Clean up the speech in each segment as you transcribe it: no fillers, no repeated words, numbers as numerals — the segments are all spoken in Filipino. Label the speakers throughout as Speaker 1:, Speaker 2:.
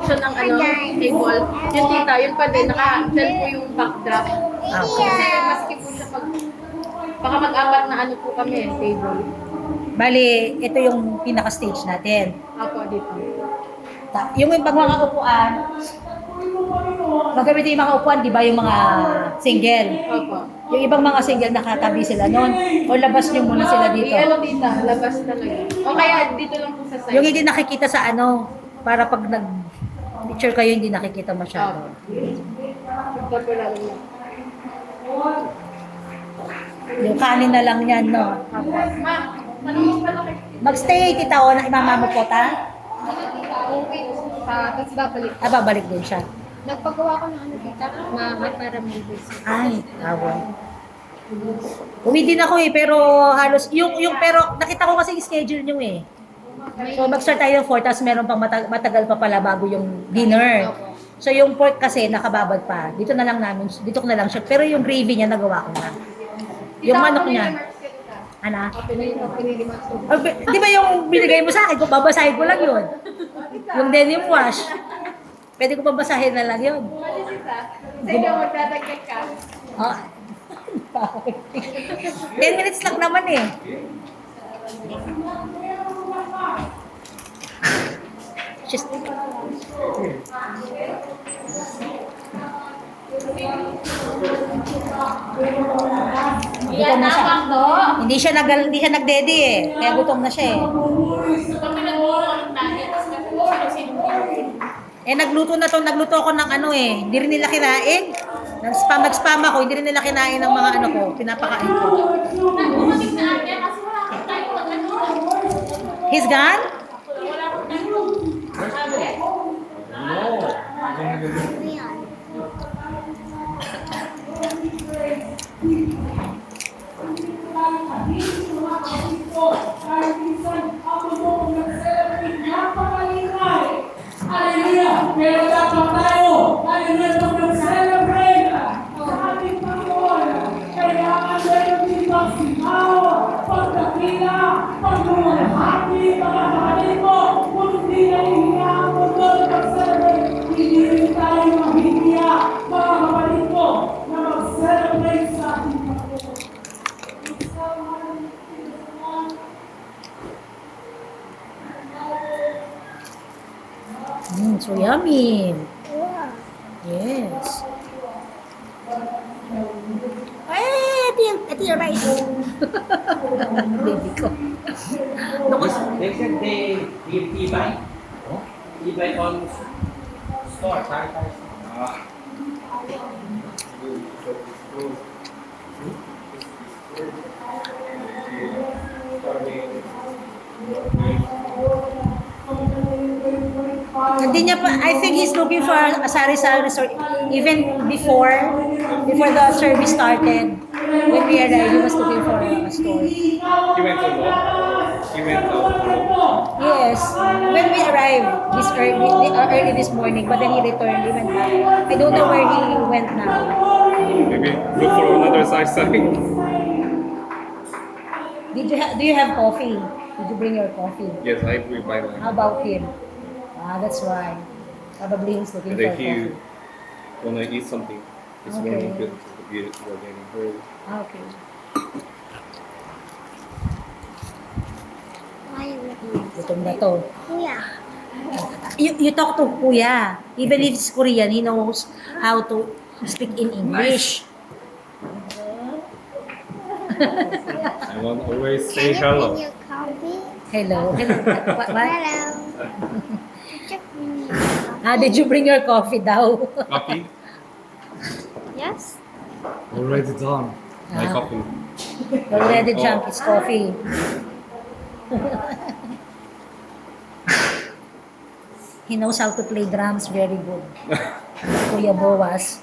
Speaker 1: siya ng table. Yung tita, yun pa din, naka-sell po yung backdrop.
Speaker 2: Okay.
Speaker 1: Kasi maski po siya baka mag-apat na ano po kami, table.
Speaker 2: Bali, ito yung pinaka-stage natin.
Speaker 1: Ako dito.
Speaker 2: Yung ibang mga upuan, magamit yung mga upuan, di ba, yung mga single?
Speaker 1: Opo.
Speaker 2: Yung ibang mga single, nakatabi sila noon. O labas nyo muna sila dito.
Speaker 1: Ano tita, labas talaga. O kaya dito lang po sa side.
Speaker 2: Yung hindi nakikita sa ano, para pag nag-picture kayo, hindi nakikita masyado.
Speaker 1: Ito po lang yun.
Speaker 2: Yung kanin na lang yan, no?
Speaker 1: Ma, manong malaki.
Speaker 2: Magstay, tita, o, na imama mo po, ta?
Speaker 1: Okay. Tapos babalik.
Speaker 2: Babalik din siya.
Speaker 1: Nagpagawa ko ng ano tita, para may bus.
Speaker 2: Ay, tawag. Uwi din ako pero halos, pero nakita ko kasi yung schedule nyo So, mag-start tayo ng 4, tapos meron pang matagal pa pala bago yung dinner. So, yung pork kasi, nakababad pa. Dito ko na lang siya. Pero yung gravy niya, nagawa ko na. Yung manok niya. Ano? Di ba yung binigay mo sa akin, kung babasahin ko lang yun. Yung denim wash. Pwede ko babasahin na lang yun.
Speaker 1: Sa inyo, magdadagdag ka.
Speaker 2: Oh. 10 minutes lang naman Just... Gutom na siya. Hindi siya nagdedi Kaya gutom na siya nagluto ako ng hindi rin nila kinain. Nag-spam ako, hindi rin nila kinain ng mga ko, pinapakain ko. He's gone?
Speaker 3: Hallelujah! Pero dapat tayo, hallelujah, mag-celebrate sa ating Panginoon. Kailangan tayo magsimaw, pagdakila, pagmamahati, mga mahalin mo, kung hindi nahihiya ang mundo na mag-celebrate, hindi rin tayo mahihiya, mga mahalin mo, na mag-celebrate sa ating Panginoon.
Speaker 2: So yummy. Yes. Ito yung rice. Baby ko.
Speaker 4: They said they give e-buy. E-buy on store.
Speaker 2: Hindi niya pa, I think he's looking for a sari-sari store. Even before the service started, when we arrived, he was looking for a store.
Speaker 4: He went to law. He went to law.
Speaker 2: Yes, when we arrived early this morning, but then he returned. He went back. I don't know where he went now.
Speaker 4: Maybe look for another size.
Speaker 2: Do you have coffee? Did you bring your coffee?
Speaker 4: Yes, I will buy one.
Speaker 2: How about him? That's why. Probably he's looking
Speaker 4: And
Speaker 2: for
Speaker 4: if you
Speaker 2: coffee.
Speaker 4: wanna eat something, it's
Speaker 2: Okay.
Speaker 4: morning good. You're getting hurt.
Speaker 2: Okay. Gutom na to.
Speaker 5: Kuya.
Speaker 2: You talk to Kuya. Even if it's Korean, he knows how to speak in English.
Speaker 4: I want to always say
Speaker 5: Can you
Speaker 4: hello.
Speaker 5: bring your coffee?
Speaker 2: Hello. Hello. What?
Speaker 5: Hello. Did you bring your coffee?
Speaker 2: Did you bring your coffee daw?
Speaker 4: Coffee?
Speaker 5: Yes.
Speaker 4: Already done. My
Speaker 2: Ah.
Speaker 4: coffee.
Speaker 2: Already drunk his coffee. He knows how to play drums very good. Kuya Boas.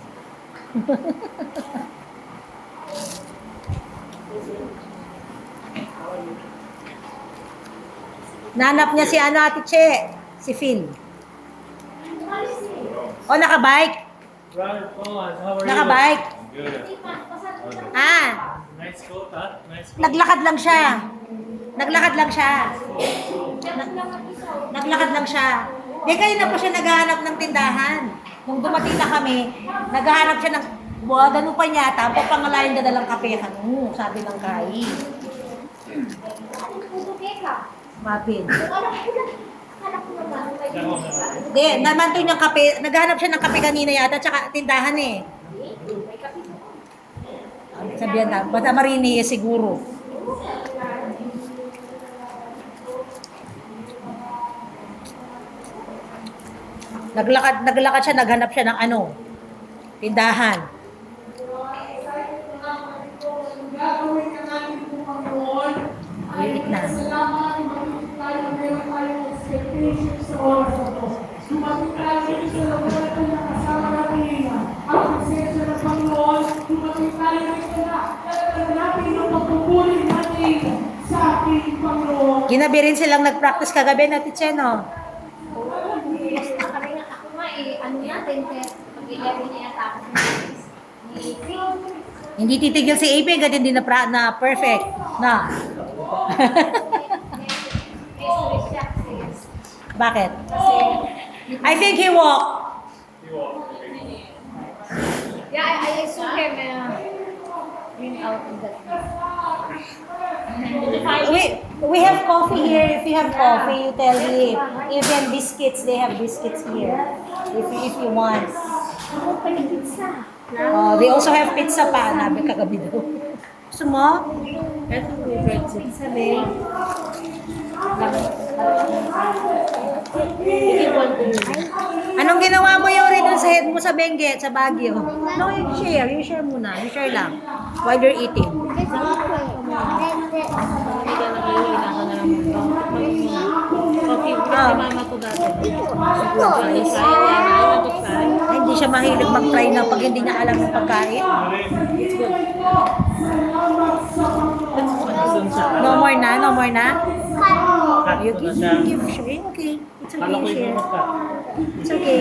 Speaker 2: Nanap niya si Ate Che, si Phil. O, nakabike?
Speaker 3: Brother Boaz, how are you?
Speaker 2: Nakabike?
Speaker 4: Good.
Speaker 3: Nice coat, huh? Nice coat.
Speaker 2: Naglakad lang siya. Naglakad lang siya. Naglakad lang siya. Di kayo na po siya naghahanap ng tindahan. Nung dumating na kami, naghahanap siya ng ganun pa niya, tapos pangalayan na dalang kape. Ano, sabi ng Kai. Mapin. Hindi, naman to yung kape. Naghahanap siya ng kape kanina yata, tsaka tindahan eh. Sabihan na, basta marini eh siguro. Naglakad siya, naghanap siya ng ano, tindahan.
Speaker 3: Gagawin ka natin po, Panginoon.
Speaker 2: Wait na.
Speaker 3: Salamat, dumating tayo, meron tayong expectation sa oras na to. Dumating tayo sa laboratory na kasama natin. Ang presensya ng Panginoon, dumating tayo dito na natin ang pagpupuli natin sa ating Panginoon.
Speaker 2: Ginabi rin silang nag-practice kagabi na Ticheno.
Speaker 5: Basta kami nga, ako nga ano natin, pag-11 niya yata ako
Speaker 2: Hindi titigil si AP, ganyan din na perfect. Na. Bakit? I think he walked.
Speaker 5: Yeah, I saw him bring out in that.
Speaker 2: We have coffee here. If you have coffee, you tell me. Even biscuits, they have biscuits here. If you want.
Speaker 5: Ako pa yung pizza.
Speaker 2: They also have pizza pa. Nabi kagabi daw. Gusto mo?
Speaker 1: Ito favorite ko.
Speaker 2: Pizza, babe. Anong ginawa mo yung rin sa head mo sa Benguet, sa Baguio? No, you share. You share muna. You share lang. While you're eating.
Speaker 1: Hindi ka na kayo, kailangan na lang okay, kasi mama ko dati.
Speaker 2: Fries.
Speaker 1: Kaya yan, I want to try.
Speaker 2: Ay, hindi siya mahilig mag-try na pag hindi niya alam yung pagkain.
Speaker 1: It's good.
Speaker 2: No more na? No more na? You give share. Okay. It's okay. Share. It's okay.